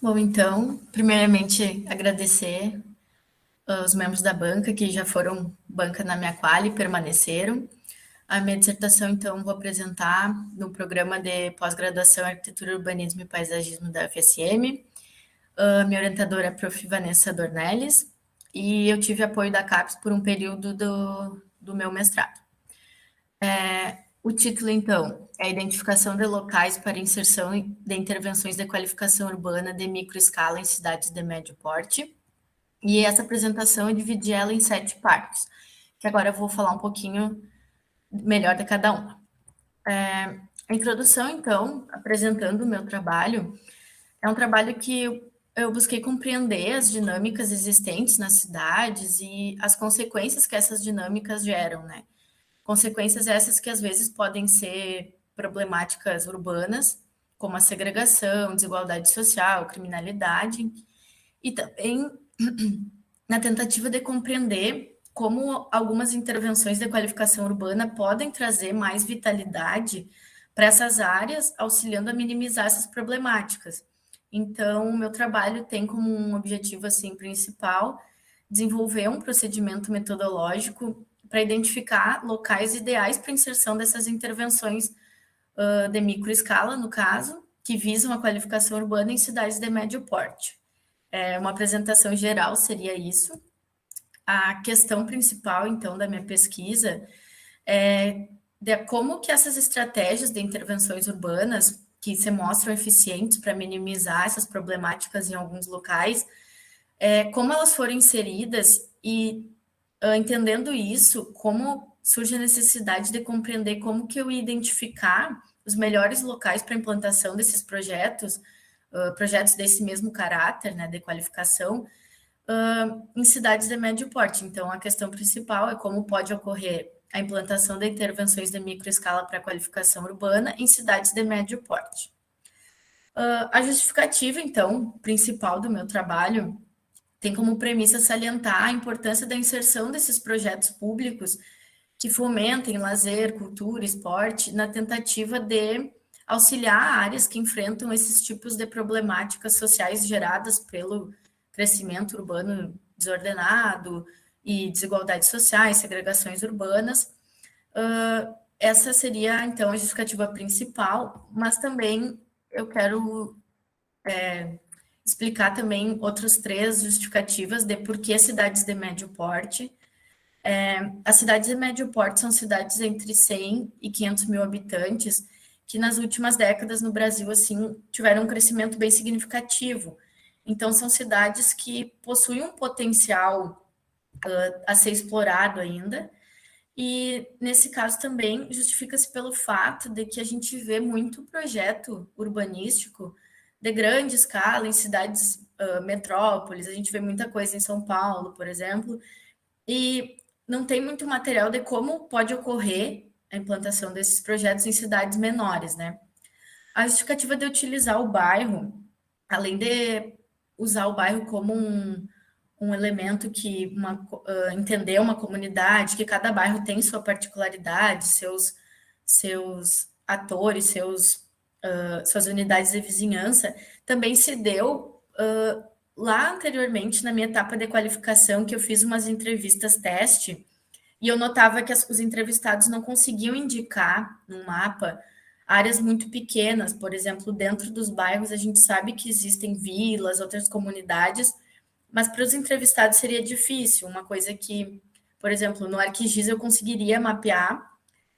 Bom, então, primeiramente agradecer os membros da banca que já foram banca na minha quali e permaneceram. A minha dissertação, então, vou apresentar no programa de pós-graduação em Arquitetura, Urbanismo e Paisagismo da UFSM. Minha orientadora é a Prof. Vanessa Dornelles e eu tive apoio da CAPES por um período do meu mestrado. O título, então, é Identificação de locais para inserção de intervenções de qualificação urbana de microescala em cidades de médio porte. E essa apresentação eu dividi ela em 7 partes, que agora eu vou falar um pouquinho melhor de cada uma. A introdução, então, apresentando o meu trabalho, é um trabalho que eu busquei compreender as dinâmicas existentes nas cidades e as consequências que essas dinâmicas geram, né? Consequências essas que às vezes podem ser problemáticas urbanas, como a segregação, desigualdade social, criminalidade, e também na tentativa de compreender como algumas intervenções de qualificação urbana podem trazer mais vitalidade para essas áreas, auxiliando a minimizar essas problemáticas. Então, o meu trabalho tem como um objetivo assim principal desenvolver um procedimento metodológico para identificar locais ideais para inserção dessas intervenções de microescala, no caso, que visam a qualificação urbana em cidades de médio porte. Uma apresentação geral seria isso. A questão principal, então, da minha pesquisa é de como que essas estratégias de intervenções urbanas, que se mostram eficientes para minimizar essas problemáticas em alguns locais, como elas foram inseridas e, entendendo isso, como surge a necessidade de compreender como que eu ia identificar os melhores locais para implantação desses projetos, projetos desse mesmo caráter, né, de qualificação, em cidades de médio porte. Então, a questão principal é como pode ocorrer a implantação de intervenções de microescala para qualificação urbana em cidades de médio porte. A justificativa, então, principal do meu trabalho tem como premissa salientar a importância da inserção desses projetos públicos que fomentem lazer, cultura, esporte, na tentativa de auxiliar áreas que enfrentam esses tipos de problemáticas sociais geradas pelo crescimento urbano desordenado e desigualdades sociais, segregações urbanas. Essa seria, então, a justificativa principal, mas também eu quero explicar também outras 3 justificativas de por que cidades de médio porte. As cidades de médio porte são cidades entre 100 e 500 mil habitantes, que nas últimas décadas no Brasil, assim, tiveram um crescimento bem significativo. Então, são cidades que possuem um potencial a ser explorado ainda, e nesse caso também justifica-se pelo fato de que a gente vê muito projeto urbanístico de grande escala em cidades metrópoles, a gente vê muita coisa em São Paulo, por exemplo, e não tem muito material de como pode ocorrer a implantação desses projetos em cidades menores, né? A justificativa de utilizar o bairro, além de usar o bairro como um elemento que entender uma comunidade, que cada bairro tem sua particularidade, seus atores, suas unidades de vizinhança, também se deu lá anteriormente, na minha etapa de qualificação, que eu fiz umas entrevistas teste, e eu notava que os entrevistados não conseguiam indicar no mapa áreas muito pequenas, por exemplo, dentro dos bairros a gente sabe que existem vilas, outras comunidades, mas para os entrevistados seria difícil, uma coisa que, por exemplo, no ArcGIS eu conseguiria mapear,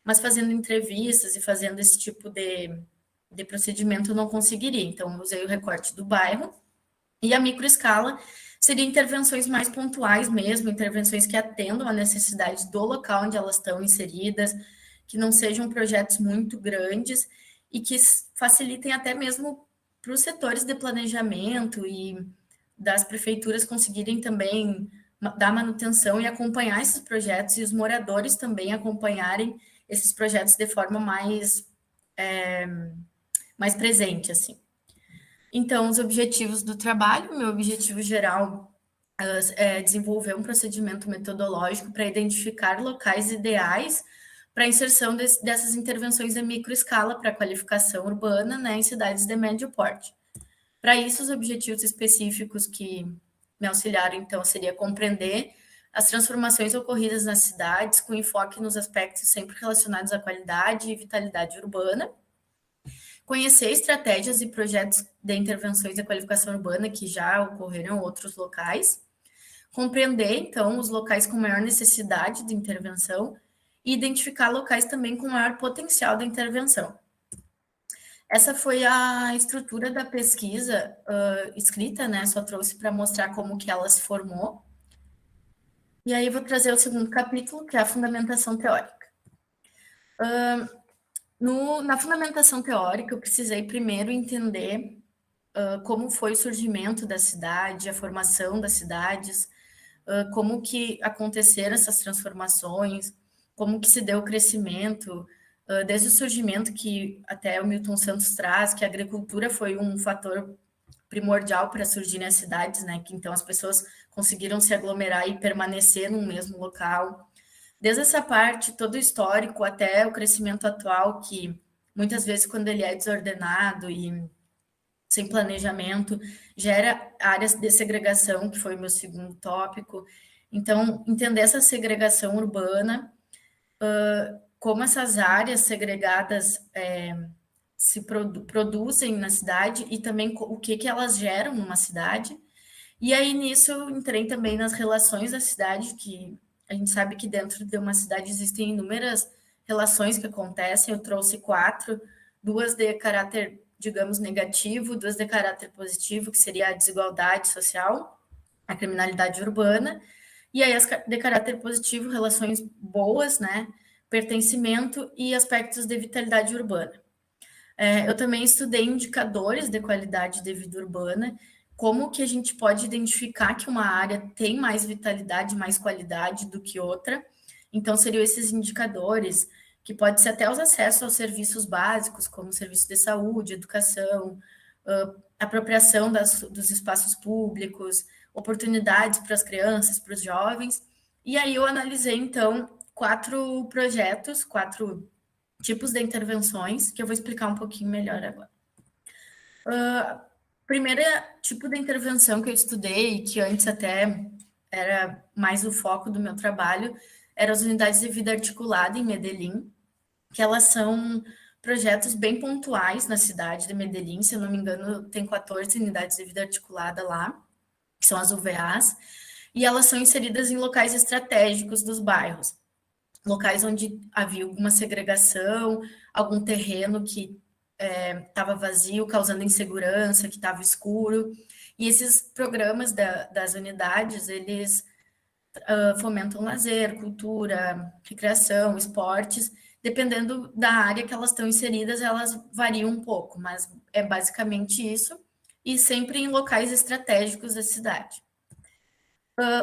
mas fazendo entrevistas e fazendo esse tipo de procedimento eu não conseguiria. Então, eu usei o recorte do bairro e a microescala seria intervenções mais pontuais mesmo, intervenções que atendam à necessidade do local onde elas estão inseridas, que não sejam projetos muito grandes e que facilitem até mesmo para os setores de planejamento e das prefeituras conseguirem também dar manutenção e acompanhar esses projetos e os moradores também acompanharem esses projetos de forma mais presente, assim. Então, os objetivos do trabalho, meu objetivo geral é desenvolver um procedimento metodológico para identificar locais ideais para a inserção dessas intervenções em microescala para qualificação urbana, né, em cidades de médio porte. Para isso, os objetivos específicos que me auxiliaram, então, seria compreender as transformações ocorridas nas cidades, com enfoque nos aspectos sempre relacionados à qualidade e vitalidade urbana, conhecer estratégias e projetos de intervenções de qualificação urbana que já ocorreram em outros locais, compreender, então, os locais com maior necessidade de intervenção e identificar locais também com maior potencial de intervenção. Essa foi a estrutura da pesquisa escrita, né? Só trouxe para mostrar como que ela se formou. E aí eu vou trazer o segundo capítulo, que é a fundamentação teórica. Na fundamentação teórica, eu precisei primeiro entender como foi o surgimento da cidade, a formação das cidades, como que aconteceram essas transformações, como que se deu o crescimento, desde o surgimento que até o Milton Santos traz, que a agricultura foi um fator primordial para surgirem as cidades, né? Que então as pessoas conseguiram se aglomerar e permanecer no mesmo local. Desde essa parte, todo o histórico até o crescimento atual, que muitas vezes, quando ele é desordenado e sem planejamento, gera áreas de segregação, que foi o meu segundo tópico. Então, entender essa segregação urbana, como essas áreas segregadas se produzem na cidade e também o que elas geram numa cidade. E aí, nisso, eu entrei também nas relações da cidade, que a gente sabe que dentro de uma cidade existem inúmeras relações que acontecem. Eu trouxe 4, 2 de caráter, digamos, negativo, 2 de caráter positivo, que seria a desigualdade social, a criminalidade urbana, e aí as de caráter positivo, relações boas, né? Pertencimento e aspectos de vitalidade urbana. Eu também estudei indicadores de qualidade de vida urbana, como que a gente pode identificar que uma área tem mais vitalidade, mais qualidade do que outra. Então, seriam esses indicadores, que pode ser até os acessos aos serviços básicos, como serviço de saúde, educação, apropriação dos espaços públicos, oportunidades para as crianças, para os jovens. E aí eu analisei, então, 4 projetos, 4 tipos de intervenções, que eu vou explicar um pouquinho melhor agora. Primeiro tipo de intervenção que eu estudei, que antes até era mais o foco do meu trabalho, eram as unidades de vida articulada em Medellín, que elas são projetos bem pontuais na cidade de Medellín, se eu não me engano, tem 14 unidades de vida articulada lá, que são as UVAs, e elas são inseridas em locais estratégicos dos bairros, locais onde havia alguma segregação, algum terreno que estava vazio, causando insegurança, que estava escuro. E esses programas das unidades, eles fomentam lazer, cultura, recreação, esportes. Dependendo da área que elas estão inseridas, elas variam um pouco, mas é basicamente isso. E sempre em locais estratégicos da cidade.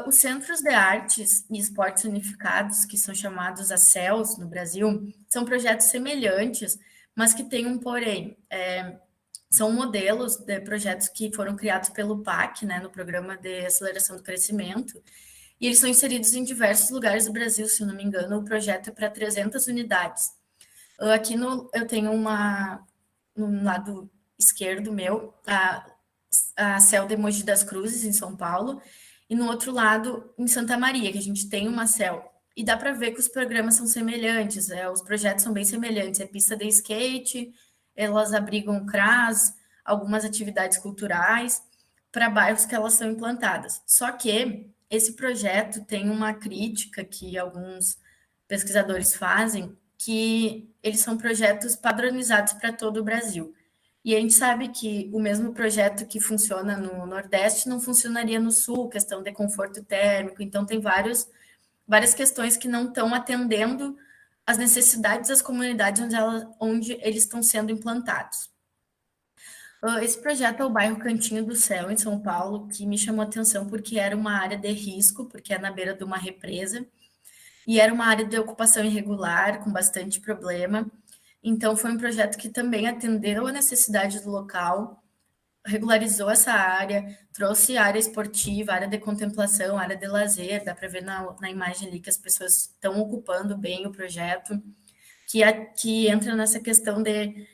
Os Centros de Artes e Esportes Unificados, que são chamados ACELs no Brasil, são projetos semelhantes, mas que têm um porém. São modelos de projetos que foram criados pelo PAC, né, no Programa de Aceleração do Crescimento, e eles são inseridos em diversos lugares do Brasil, se eu não me engano, o projeto é para 300 unidades. Aqui eu tenho no lado esquerdo meu, a CEL de Mogi das Cruzes, em São Paulo, e no outro lado, em Santa Maria, que a gente tem uma CEL. E dá para ver que os programas são semelhantes, os projetos são bem semelhantes. É pista de skate, elas abrigam CRAS, algumas atividades culturais, para bairros que elas são implantadas. Só que esse projeto tem uma crítica que alguns pesquisadores fazem, que eles são projetos padronizados para todo o Brasil. E a gente sabe que o mesmo projeto que funciona no Nordeste não funcionaria no Sul, questão de conforto térmico. Então, tem várias questões que não estão atendendo às necessidades das comunidades onde eles estão sendo implantados. Esse projeto é o bairro Cantinho do Céu, em São Paulo, que me chamou a atenção porque era uma área de risco, porque é na beira de uma represa, e era uma área de ocupação irregular, com bastante problema. Então, foi um projeto que também atendeu a necessidade do local, regularizou essa área, trouxe área esportiva, área de contemplação, área de lazer, dá para ver na imagem ali que as pessoas estão ocupando bem o projeto, que entra nessa questão de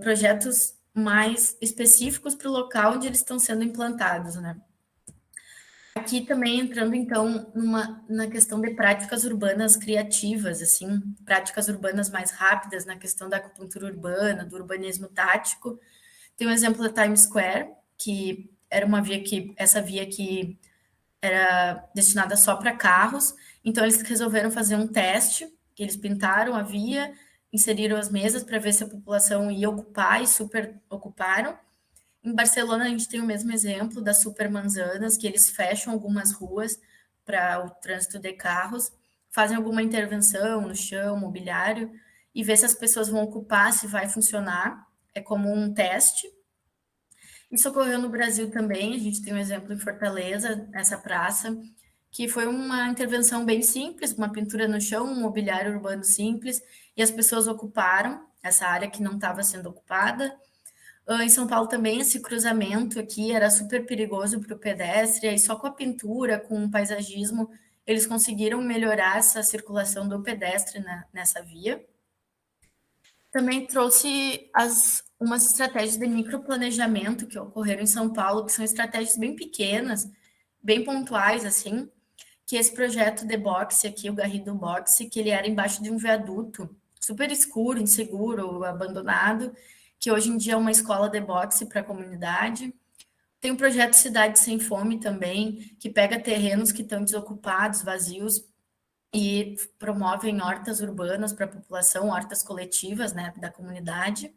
projetos mais específicos para o local onde eles estão sendo implantados, né? Aqui também entrando, então, na questão de práticas urbanas criativas, assim, práticas urbanas mais rápidas na questão da acupuntura urbana, do urbanismo tático. Tem o exemplo da Times Square, que era essa via que era destinada só para carros, então eles resolveram fazer um teste, que eles pintaram a via, inseriram as mesas para ver se a população ia ocupar e super ocuparam. Em Barcelona, a gente tem o mesmo exemplo das supermanzanas, que eles fecham algumas ruas para o trânsito de carros, fazem alguma intervenção no chão, mobiliário, e vê se as pessoas vão ocupar, se vai funcionar. É como um teste. Isso ocorreu no Brasil também, a gente tem um exemplo em Fortaleza, nessa praça, que foi uma intervenção bem simples, uma pintura no chão, um mobiliário urbano simples, e as pessoas ocuparam essa área que não estava sendo ocupada. Em São Paulo também esse cruzamento aqui era super perigoso para o pedestre, e só com a pintura, com o paisagismo, eles conseguiram melhorar essa circulação do pedestre nessa via. Também trouxe umas estratégias de microplanejamento que ocorreram em São Paulo, que são estratégias bem pequenas, bem pontuais, assim, que esse projeto de boxe aqui, o Garrido Boxe, que ele era embaixo de um viaduto, super escuro, inseguro, abandonado, que hoje em dia é uma escola de boxe para a comunidade. Tem o projeto Cidade Sem Fome também, que pega terrenos que estão desocupados, vazios, e promovem hortas urbanas para a população, hortas coletivas, né, da comunidade.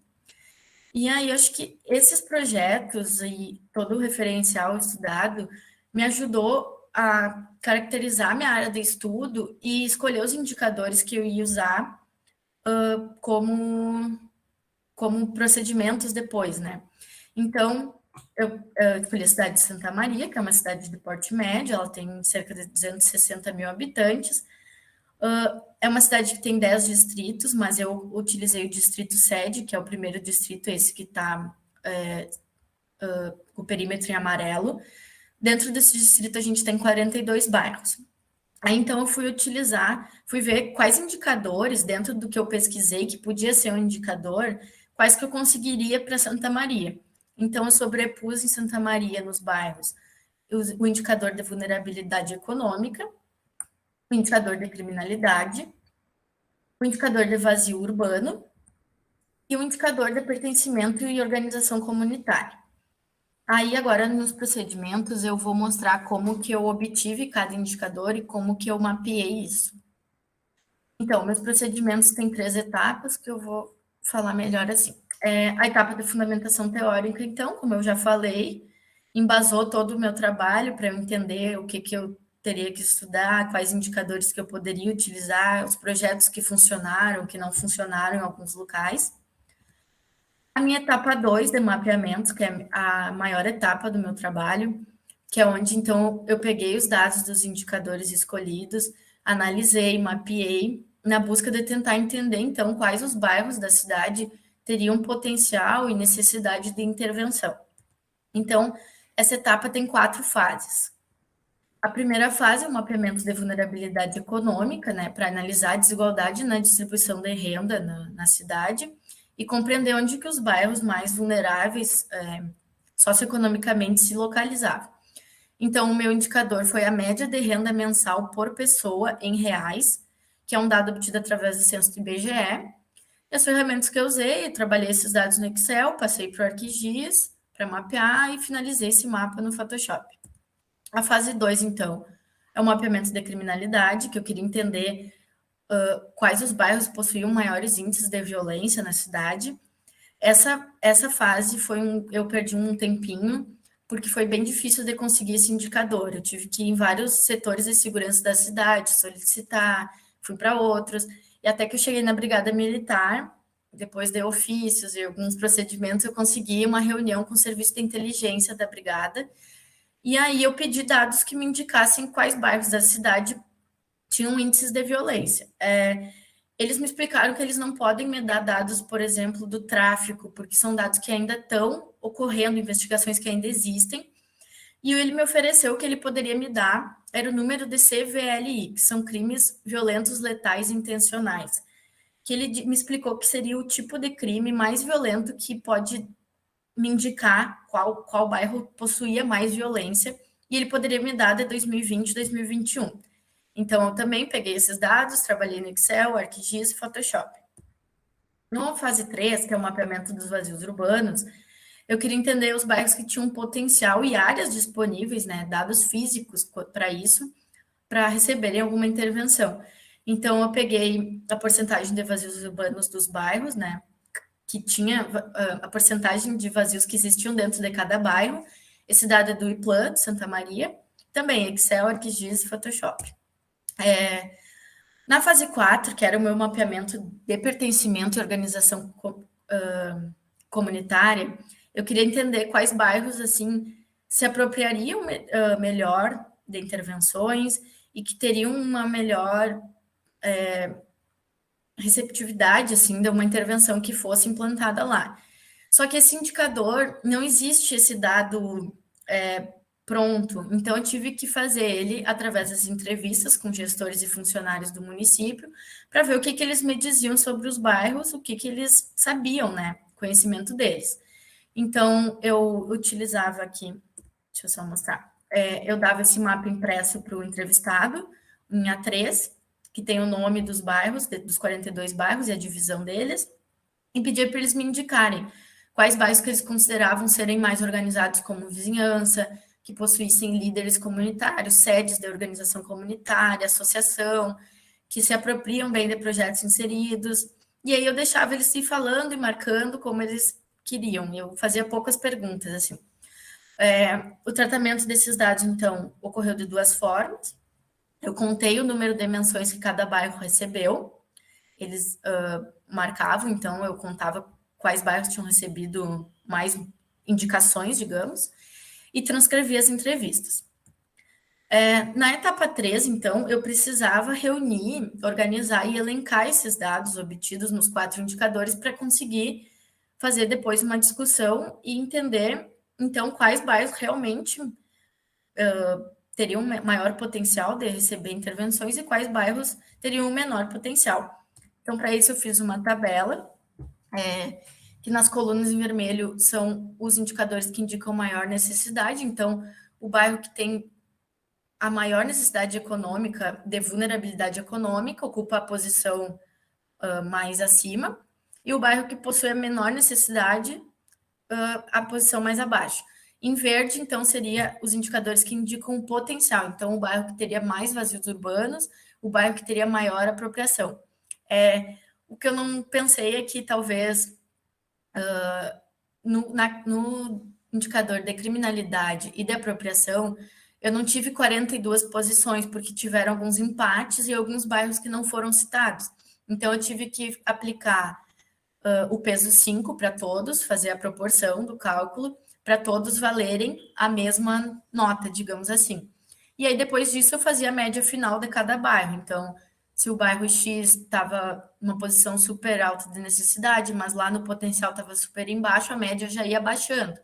E aí, eu acho que esses projetos e todo o referencial estudado me ajudou a caracterizar minha área de estudo e escolher os indicadores que eu ia usar como, como procedimentos depois, né? Então, eu escolhi a cidade de Santa Maria, que é uma cidade de porte médio, ela tem cerca de 260 mil habitantes. É uma cidade que tem 10 distritos, mas eu utilizei o distrito sede, que é o primeiro distrito, esse que está com o perímetro em amarelo. Dentro desse distrito, a gente tem 42 bairros. Aí, então, eu fui ver quais indicadores, dentro do que eu pesquisei, que podia ser um indicador, quais que eu conseguiria para Santa Maria. Então, eu sobrepus em Santa Maria, nos bairros, o indicador de vulnerabilidade econômica, o indicador de criminalidade, o indicador de vazio urbano e o indicador de pertencimento e organização comunitária. Aí, agora, nos procedimentos, eu vou mostrar como que eu obtive cada indicador e como que eu mapeei isso. Então, meus procedimentos têm 3 etapas que eu vou falar melhor assim. A etapa de fundamentação teórica, então, como eu já falei, embasou todo o meu trabalho para eu entender o que eu teria que estudar, quais indicadores que eu poderia utilizar, os projetos que funcionaram, que não funcionaram em alguns locais. A minha etapa 2 de mapeamento, que é a maior etapa do meu trabalho, que é onde, então, eu peguei os dados dos indicadores escolhidos, analisei, mapeei, na busca de tentar entender, então, quais os bairros da cidade teriam potencial e necessidade de intervenção. Então, essa etapa tem 4 fases. A primeira fase é o mapeamento de vulnerabilidade econômica, né, para analisar a desigualdade na distribuição de renda na cidade e compreender onde que os bairros mais vulneráveis socioeconomicamente se localizavam. Então, o meu indicador foi a média de renda mensal por pessoa em reais, que é um dado obtido através do censo do IBGE. E as ferramentas que eu usei, eu trabalhei esses dados no Excel, passei para o ArcGIS para mapear e finalizei esse mapa no Photoshop. A fase 2, então, é o mapeamento da criminalidade, que eu queria entender quais os bairros possuíam maiores índices de violência na cidade. Essa fase eu perdi um tempinho, porque foi bem difícil de conseguir esse indicador. Eu tive que ir em vários setores de segurança da cidade, solicitar, fui para outros, e até que eu cheguei na Brigada Militar, depois de ofícios e alguns procedimentos, eu consegui uma reunião com o serviço de inteligência da Brigada, e aí eu pedi dados que me indicassem quais bairros da cidade tinham índices de violência. Eles me explicaram que eles não podem me dar dados, por exemplo, do tráfico, porque são dados que ainda estão ocorrendo, investigações que ainda existem. E ele me ofereceu que ele poderia me dar, era o número de CVLI, que são crimes violentos, letais e intencionais. Que ele me explicou que seria o tipo de crime mais violento que pode me indicar qual bairro possuía mais violência, e ele poderia me dar de 2020 e 2021. Então, eu também peguei esses dados, trabalhei no Excel, ArcGIS e Photoshop. No fase 3, que é o mapeamento dos vazios urbanos, eu queria entender os bairros que tinham potencial e áreas disponíveis, né, dados físicos para isso, para receberem alguma intervenção. Então, eu peguei a porcentagem de vazios urbanos dos bairros, né, que tinha a porcentagem de vazios que existiam dentro de cada bairro. Esse dado é do IPLAN, de Santa Maria, também Excel, ArcGIS e Photoshop. Na fase 4, que era o meu mapeamento de pertencimento e organização comunitária, eu queria entender quais bairros assim se apropriariam melhor de intervenções e que teriam uma melhor receptividade assim de uma intervenção que fosse implantada lá. Só que esse indicador não existe esse dado pronto, então eu tive que fazer ele através das entrevistas com gestores e funcionários do município para ver o que eles me diziam sobre os bairros, o que eles sabiam, né? Conhecimento deles. Então eu utilizava aqui, deixa eu só mostrar, eu dava esse mapa impresso para o entrevistado em A3, que tem o nome dos bairros, dos 42 bairros e a divisão deles, e pedia para eles me indicarem quais bairros que eles consideravam serem mais organizados como vizinhança, que possuíssem líderes comunitários, sedes de organização comunitária, associação, que se apropriam bem de projetos inseridos. E aí eu deixava eles se falando e marcando como eles queriam. Eu fazia poucas perguntas, assim. O tratamento desses dados, então, ocorreu de duas formas. Eu contei o número de menções que cada bairro recebeu. Eles marcavam, então, eu contava quais bairros tinham recebido mais indicações, digamos, e transcrevia as entrevistas. Na etapa 3, então, eu precisava reunir, organizar e elencar esses dados obtidos nos 4 indicadores para conseguir fazer depois uma discussão e entender, então, quais bairros realmente teriam maior potencial de receber intervenções e quais bairros teriam um menor potencial. Então, para isso, eu fiz uma tabela, que nas colunas em vermelho são os indicadores que indicam maior necessidade. Então, o bairro que tem a maior necessidade econômica, de vulnerabilidade econômica, ocupa a posição mais acima, e o bairro que possui a menor necessidade, a posição mais abaixo. Em verde, então, seria os indicadores que indicam o potencial. Então, o bairro que teria mais vazios urbanos, o bairro que teria maior apropriação. O que eu não pensei é que talvez no indicador de criminalidade e de apropriação, eu não tive 42 posições, porque tiveram alguns empates e alguns bairros que não foram citados. Então, eu tive que aplicar o peso 5 para todos, fazer a proporção do cálculo, para todos valerem a mesma nota, digamos assim. E aí, depois disso, eu fazia a média final de cada bairro. Então, se o bairro X estava numa posição super alta de necessidade, mas lá no potencial estava super embaixo, a média já ia baixando.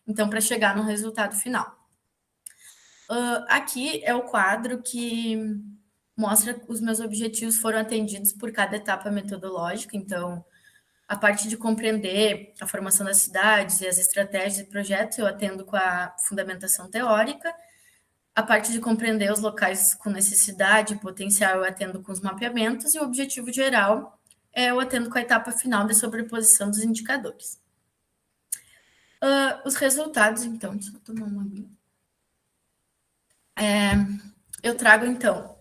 Então, para chegar no resultado final. Aqui é o quadro que mostra os meus objetivos foram atendidos por cada etapa metodológica. Então, a parte de compreender a formação das cidades e as estratégias e projetos, eu atendo com a fundamentação teórica. A parte de compreender os locais com necessidade e potencial, eu atendo com os mapeamentos. E o objetivo geral, eu atendo com a etapa final de sobreposição dos indicadores. Os resultados, então, deixa eu tomar uma aguinha. Eu trago, então,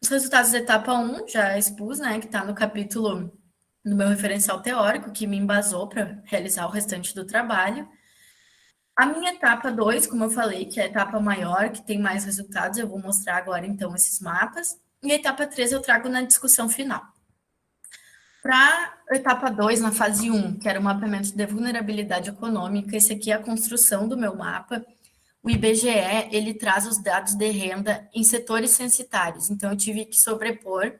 os resultados da etapa 1, já expus, né, que está no capítulo no meu referencial teórico, que me embasou para realizar o restante do trabalho. A minha etapa 2, como eu falei, que é a etapa maior, que tem mais resultados, eu vou mostrar agora, então, esses mapas. E a etapa 3 eu trago na discussão final. Para a etapa 2, na fase 1, que era o mapeamento de vulnerabilidade econômica, esse aqui é a construção do meu mapa. O IBGE, ele traz os dados de renda em setores censitários. Então, eu tive que sobrepor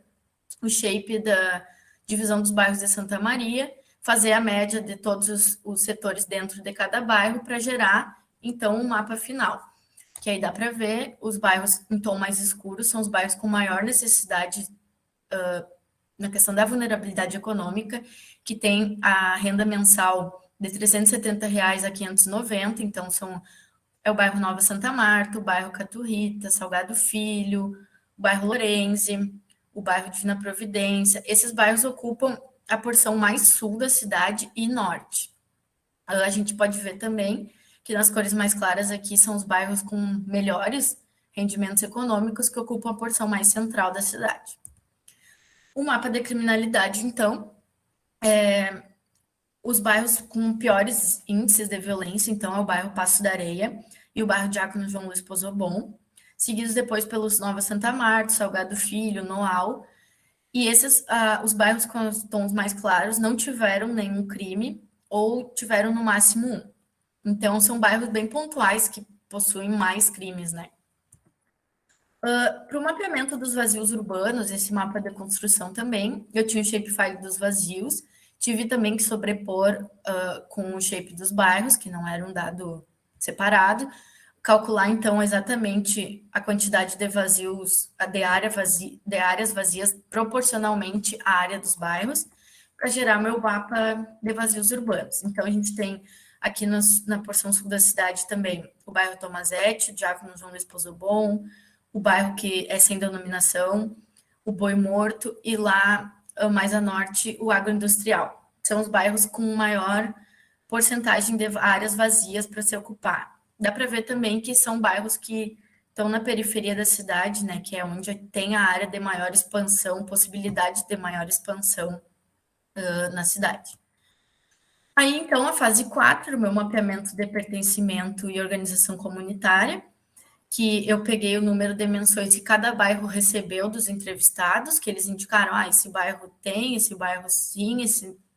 o shape da divisão dos bairros de Santa Maria, fazer a média de todos os setores dentro de cada bairro para gerar, então, um mapa final. Que aí dá para ver, os bairros em tom mais escuro são os bairros com maior necessidade na questão da vulnerabilidade econômica, que tem a renda mensal de R$ 370 a 590, então é o bairro Nova Santa Marta, o bairro Caturrita, Salgado Filho, o bairro Lorenzi, o bairro Divina Providência. Esses bairros ocupam a porção mais sul da cidade e norte. A gente pode ver também que nas cores mais claras aqui são os bairros com melhores rendimentos econômicos que ocupam a porção mais central da cidade. O mapa da criminalidade, então, os bairros com piores índices de violência, então, é o bairro Passo da Areia e o bairro Diácono João Luiz Pozobon, seguidos depois pelos Nova Santa Marta, Salgado Filho, Noal, e esses, os bairros com os tons mais claros não tiveram nenhum crime ou tiveram no máximo um. Então, são bairros bem pontuais que possuem mais crimes, né? Para o mapeamento dos vazios urbanos, esse mapa de construção também, eu tinha o shapefile dos vazios, tive também que sobrepor com o shape dos bairros, que não era um dado separado, calcular então exatamente a quantidade de vazios, de áreas vazias proporcionalmente à área dos bairros, para gerar meu mapa de vazios urbanos. Então, a gente tem aqui na porção sul da cidade também o bairro Tomazete, o Diácono João Luiz Pozobon, o bairro que é sem denominação, o Boi Morto, e lá mais a norte, o Agroindustrial. São os bairros com maior porcentagem de áreas vazias para se ocupar. Dá para ver também que são bairros que estão na periferia da cidade, né, que é onde tem a área de maior expansão, possibilidade de maior expansão na cidade. Aí, então, a fase 4, o meu mapeamento de pertencimento e organização comunitária, que eu peguei o número de menções que cada bairro recebeu dos entrevistados, que eles indicaram, esse bairro tem, esse bairro sim,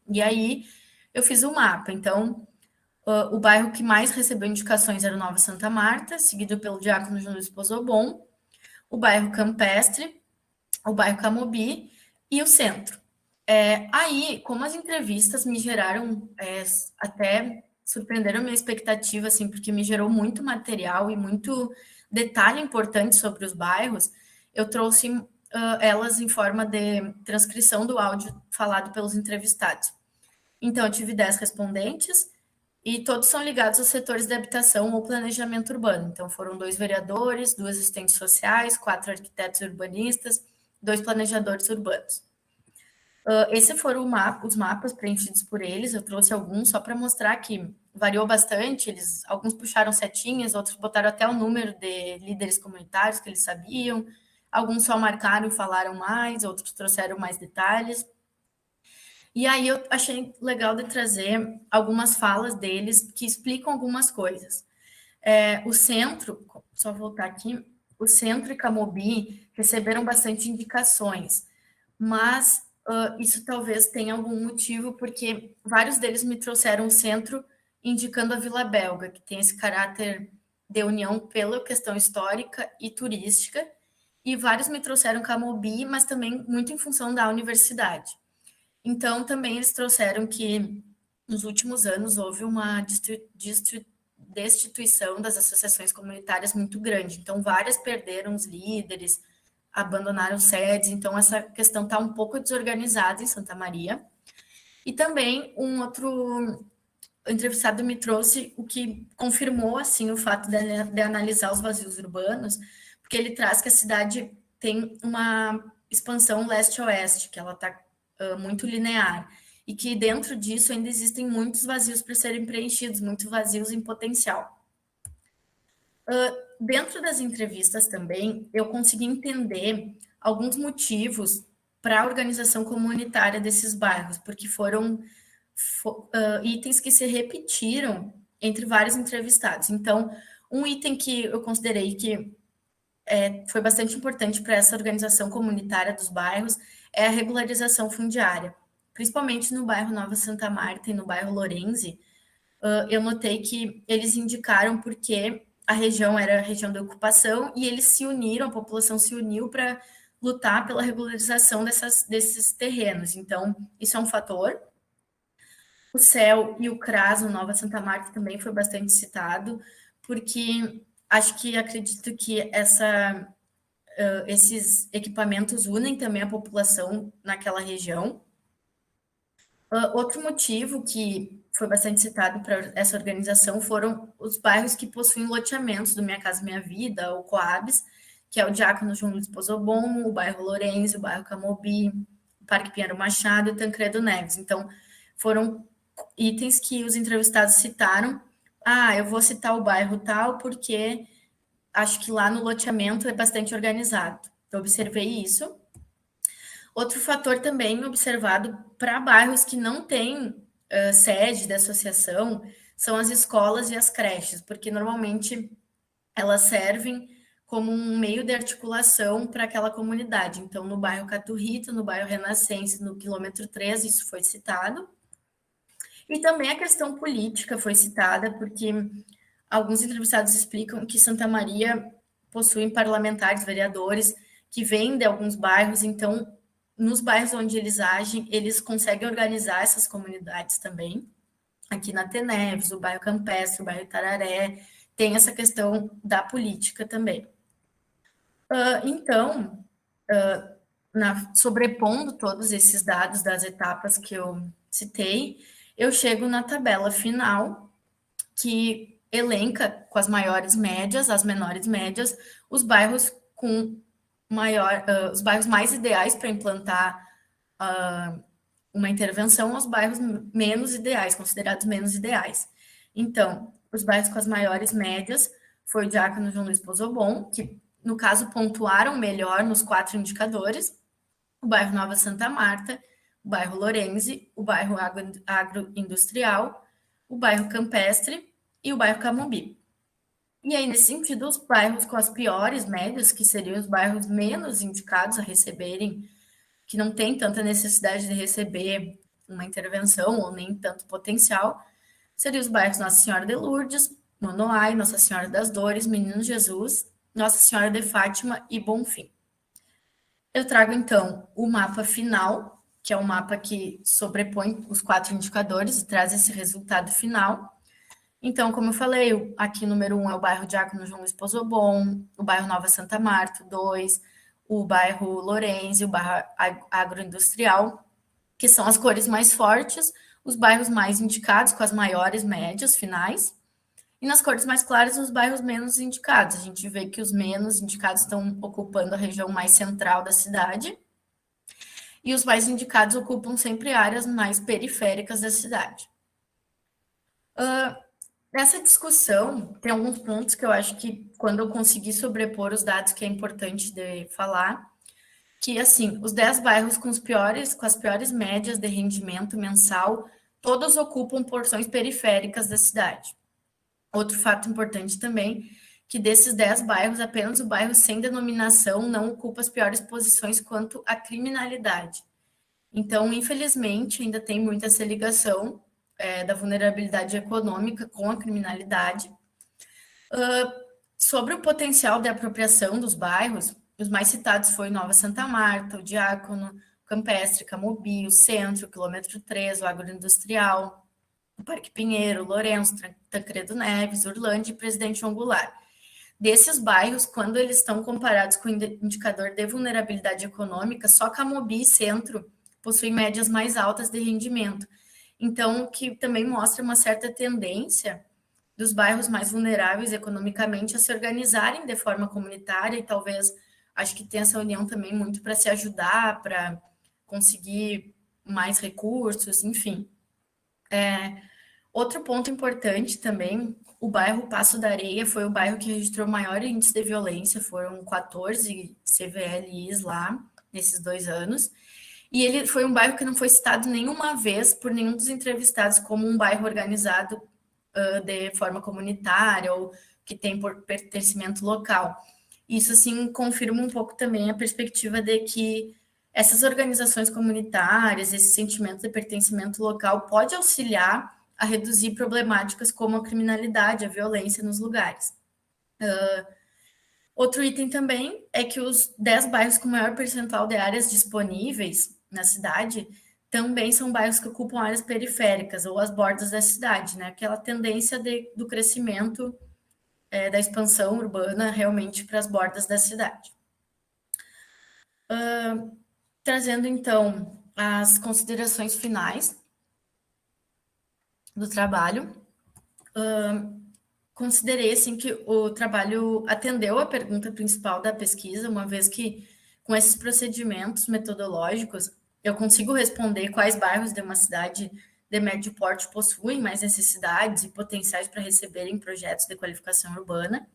e aí eu fiz o mapa. Então, o bairro que mais recebeu indicações era o Nova Santa Marta, seguido pelo Diácono João Luiz Pozobon, o bairro Campestre, o bairro Camobi e o centro. Aí, como as entrevistas me geraram, até surpreenderam minha expectativa, assim, porque me gerou muito material e muito detalhe importante sobre os bairros, eu trouxe elas em forma de transcrição do áudio falado pelos entrevistados. Então, eu tive 10 respondentes e todos são ligados aos setores de habitação ou planejamento urbano. Então, foram 2 vereadores, 2 assistentes sociais, 4 arquitetos urbanistas, 2 planejadores urbanos. Esses foram os mapas preenchidos por eles. Eu trouxe alguns só para mostrar que variou bastante. Alguns puxaram setinhas, outros botaram até o número de líderes comunitários que eles sabiam. Alguns só marcaram e falaram mais, outros trouxeram mais detalhes. E aí eu achei legal de trazer algumas falas deles que explicam algumas coisas. O centro, só voltar aqui, o centro e Camobi receberam bastante indicações, mas isso talvez tenha algum motivo, porque vários deles me trouxeram o centro indicando a Vila Belga, que tem esse caráter de união pela questão histórica e turística, e vários me trouxeram Camobi, mas também muito em função da universidade. Então, também eles trouxeram que nos últimos anos houve uma destituição das associações comunitárias muito grande. Então, várias perderam os líderes, abandonaram sedes, então essa questão está um pouco desorganizada em Santa Maria. E também um outro entrevistado me trouxe o que confirmou assim o fato de analisar os vazios urbanos, porque ele traz que a cidade tem uma expansão leste-oeste, que ela está muito linear, e que dentro disso ainda existem muitos vazios para serem preenchidos, muitos vazios em potencial. Dentro das entrevistas também, eu consegui entender alguns motivos para a organização comunitária desses bairros, porque foram itens que se repetiram entre vários entrevistados. Então, um item que eu considerei que foi bastante importante para essa organização comunitária dos bairros é a regularização fundiária, principalmente no bairro Nova Santa Marta e no bairro Lorenzi. Eu notei que eles indicaram porque a região era a região da ocupação e eles se uniram, a população se uniu para lutar pela regularização desses terrenos. Então, isso é um fator. O CEL e o CRAS, o Nova Santa Marta, também foi bastante citado, porque acredito que esses equipamentos unem também a população naquela região. Outro motivo que foi bastante citado para essa organização foram os bairros que possuem loteamentos do Minha Casa Minha Vida, ou Coabs, que é o Diácono João Luiz Pozobon, o bairro Lourenço, o bairro Camobi, o Parque Pinheiro Machado e Tancredo Neves. Então, foram itens que os entrevistados citaram. Ah, eu vou citar o bairro tal porque acho que lá no loteamento é bastante organizado. Eu observei isso. Outro fator também observado para bairros que não têm sede da associação são as escolas e as creches, porque normalmente elas servem como um meio de articulação para aquela comunidade. Então, no bairro Caturrito, no bairro Renascença, no quilômetro 13, isso foi citado. E também a questão política foi citada, porque alguns entrevistados explicam que Santa Maria possui parlamentares, vereadores, que vêm de alguns bairros, então, nos bairros onde eles agem, eles conseguem organizar essas comunidades também. Aqui na Teneves, o bairro Campestre, o bairro Tararé, tem essa questão da política também. Então, sobrepondo todos esses dados das etapas que eu citei, eu chego na tabela final, que elenca com as maiores médias, as menores médias, os bairros com os bairros mais ideais para implantar uma intervenção, os bairros menos ideais, considerados menos ideais. Então, os bairros com as maiores médias foi o Diácono João Luiz Pozobon, que, no caso, pontuaram melhor nos 4 indicadores, o bairro Nova Santa Marta, o bairro Lorenzi, o bairro Agroindustrial, o bairro Campestre e o bairro Camobi. E aí, nesse sentido, os bairros com as piores médias, que seriam os bairros menos indicados a receberem, que não tem tanta necessidade de receber uma intervenção ou nem tanto potencial, seriam os bairros Nossa Senhora de Lourdes, Nonoai, Nossa Senhora das Dores, Menino Jesus, Nossa Senhora de Fátima e Bonfim. Eu trago, então, o mapa final, que é um mapa que sobrepõe os 4 indicadores e traz esse resultado final. Então, como eu falei, aqui número 1 é o bairro Diácono João Luiz Pozobon, o bairro Nova Santa Marta, 2, o bairro Lourenço, o bairro Agroindustrial, que são as cores mais fortes, os bairros mais indicados, com as maiores médias finais, e nas cores mais claras, os bairros menos indicados. A gente vê que os menos indicados estão ocupando a região mais central da cidade, e os mais indicados ocupam sempre áreas mais periféricas da cidade. Nessa discussão, tem alguns pontos que eu acho que, quando eu conseguir sobrepor os dados, que é importante de falar, que, assim, os 10 bairros com as piores médias de rendimento mensal, todos ocupam porções periféricas da cidade. Outro fato importante também, que desses 10 bairros, apenas o bairro sem denominação não ocupa as piores posições quanto à criminalidade. Então, infelizmente, ainda tem muita essa ligação da vulnerabilidade econômica com a criminalidade. Sobre o potencial de apropriação dos bairros, os mais citados foram Nova Santa Marta, o Diácono, o Campestre, Camobi, o Centro, o Quilômetro 3, o Agroindustrial, o Parque Pinheiro, Lourenço, Tancredo Neves, Urlândia e Presidente João Goulart. Desses bairros, quando eles estão comparados com o indicador de vulnerabilidade econômica, só Camobi e Centro possuem médias mais altas de rendimento. Então, que também mostra uma certa tendência dos bairros mais vulneráveis economicamente a se organizarem de forma comunitária e talvez, acho que tem essa união também muito para se ajudar, para conseguir mais recursos, enfim. Outro ponto importante também, o bairro Passo da Areia foi o bairro que registrou maior índice de violência, foram 14 CVLIs lá, nesses 2 anos, e ele foi um bairro que não foi citado nenhuma vez por nenhum dos entrevistados como um bairro organizado de forma comunitária ou que tem pertencimento local. Isso, assim, confirma um pouco também a perspectiva de que essas organizações comunitárias, esse sentimento de pertencimento local pode auxiliar a reduzir problemáticas como a criminalidade, a violência nos lugares. Outro item também é que os 10 bairros com maior percentual de áreas disponíveis na cidade também são bairros que ocupam áreas periféricas ou as bordas da cidade, né? Aquela tendência do crescimento da expansão urbana realmente para as bordas da cidade. Trazendo, então, as considerações finais. do trabalho. Considerei assim que o trabalho atendeu a pergunta principal da pesquisa, uma vez que com esses procedimentos metodológicos eu consigo responder quais bairros de uma cidade de médio porte possuem mais necessidades e potenciais para receberem projetos de qualificação urbana.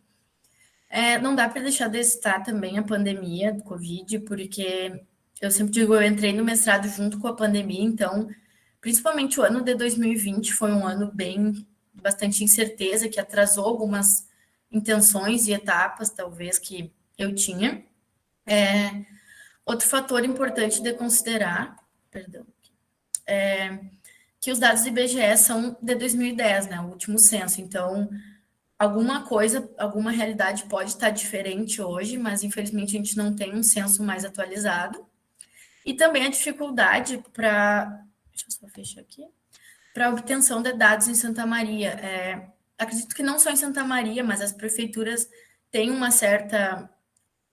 Não dá para deixar de citar também a pandemia do Covid, porque eu sempre digo, eu entrei no mestrado junto com a pandemia, então, principalmente o ano de 2020 foi um ano bastante incerteza, que atrasou algumas intenções e etapas, talvez, que eu tinha. Outro fator importante de considerar, perdão, que os dados do IBGE são de 2010, né, o último censo, então alguma coisa, alguma realidade pode estar diferente hoje, mas infelizmente a gente não tem um censo mais atualizado. E também a dificuldade para. Deixa eu só fechar aqui. Para a obtenção de dados em Santa Maria. Acredito que não só em Santa Maria, mas as prefeituras têm uma certa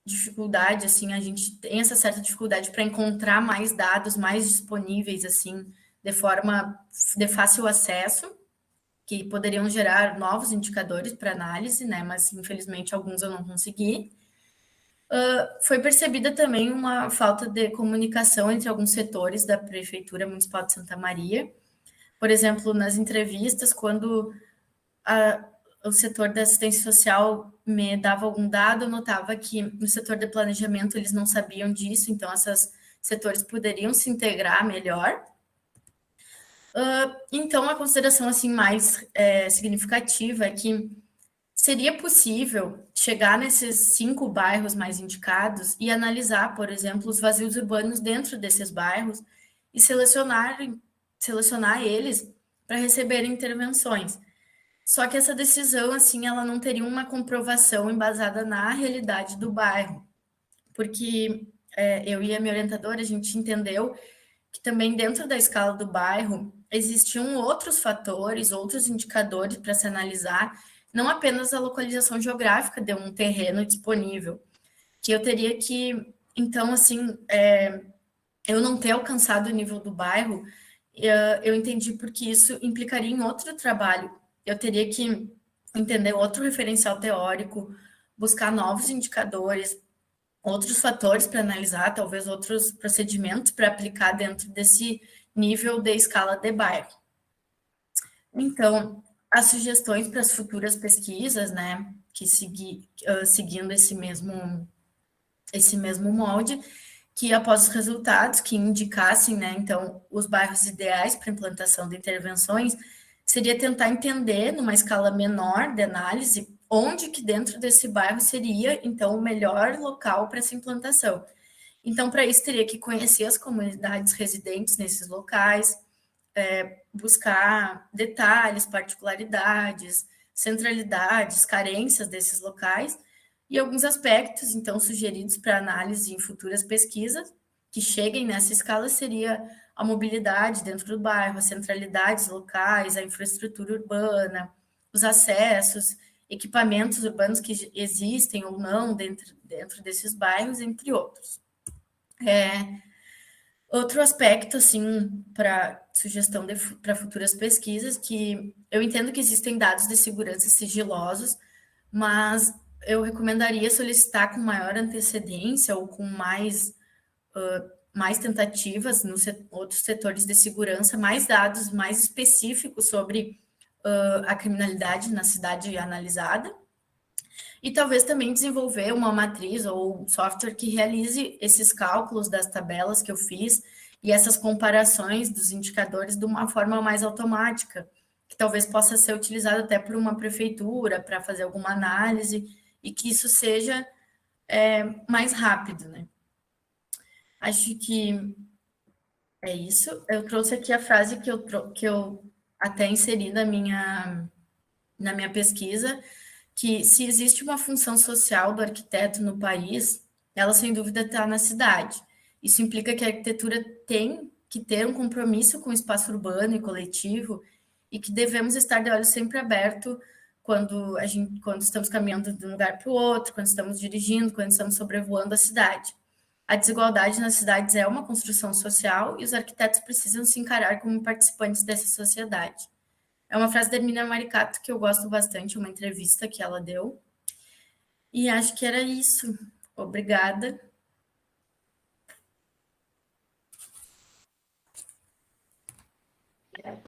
dificuldade, assim, a gente tem essa certa dificuldade para encontrar mais dados mais disponíveis, assim, de forma de fácil acesso, que poderiam gerar novos indicadores para análise, né? Mas infelizmente alguns eu não consegui. Foi percebida também uma falta de comunicação entre alguns setores da Prefeitura Municipal de Santa Maria. Por exemplo, nas entrevistas, quando o setor da assistência social me dava algum dado, eu notava que no setor de planejamento eles não sabiam disso, então esses setores poderiam se integrar melhor. Então, a consideração assim mais significativa é que seria possível chegar nesses 5 bairros mais indicados e analisar, por exemplo, os vazios urbanos dentro desses bairros e selecionar eles para receberem intervenções. Só que essa decisão, assim, ela não teria uma comprovação embasada na realidade do bairro, porque eu e a minha orientadora, a gente entendeu que também dentro da escala do bairro existiam outros fatores, outros indicadores para se analisar, não apenas a localização geográfica de um terreno disponível, que eu teria que, então, assim, eu não ter alcançado o nível do bairro, eu entendi porque isso implicaria em outro trabalho. Eu teria que entender outro referencial teórico, buscar novos indicadores, outros fatores para analisar, talvez outros procedimentos para aplicar dentro desse nível de escala de bairro. Então, as sugestões para as futuras pesquisas, né, que seguindo esse mesmo molde, que após os resultados que indicassem, né, então, os bairros ideais para implantação de intervenções, seria tentar entender, numa escala menor de análise, onde que dentro desse bairro seria, então, o melhor local para essa implantação. Então, para isso, teria que conhecer as comunidades residentes nesses locais, buscar detalhes, particularidades, centralidades, carências desses locais, e alguns aspectos, então, sugeridos para análise em futuras pesquisas, que cheguem nessa escala, seria a mobilidade dentro do bairro, as centralidades locais, a infraestrutura urbana, os acessos, equipamentos urbanos que existem ou não dentro desses bairros, entre outros. Outro aspecto, assim, para sugestão para futuras pesquisas, que eu entendo que existem dados de segurança sigilosos, mas eu recomendaria solicitar com maior antecedência ou com mais tentativas nos outros setores de segurança, mais dados mais específicos sobre a criminalidade na cidade analisada. E talvez também desenvolver uma matriz ou um software que realize esses cálculos das tabelas que eu fiz e essas comparações dos indicadores de uma forma mais automática, que talvez possa ser utilizado até por uma prefeitura para fazer alguma análise e que isso seja mais rápido, né? Acho que é isso. Eu trouxe aqui a frase que eu até inseri na minha pesquisa, que se existe uma função social do arquiteto no país, ela sem dúvida está na cidade. Isso implica que a arquitetura tem que ter um compromisso com o espaço urbano e coletivo e que devemos estar de olhos sempre aberto quando estamos caminhando de um lugar para o outro, quando estamos dirigindo, quando estamos sobrevoando a cidade. A desigualdade nas cidades é uma construção social e os arquitetos precisam se encarar como participantes dessa sociedade. É uma frase da Hermínia Maricato que eu gosto bastante, uma entrevista que ela deu. E acho que era isso. Obrigada.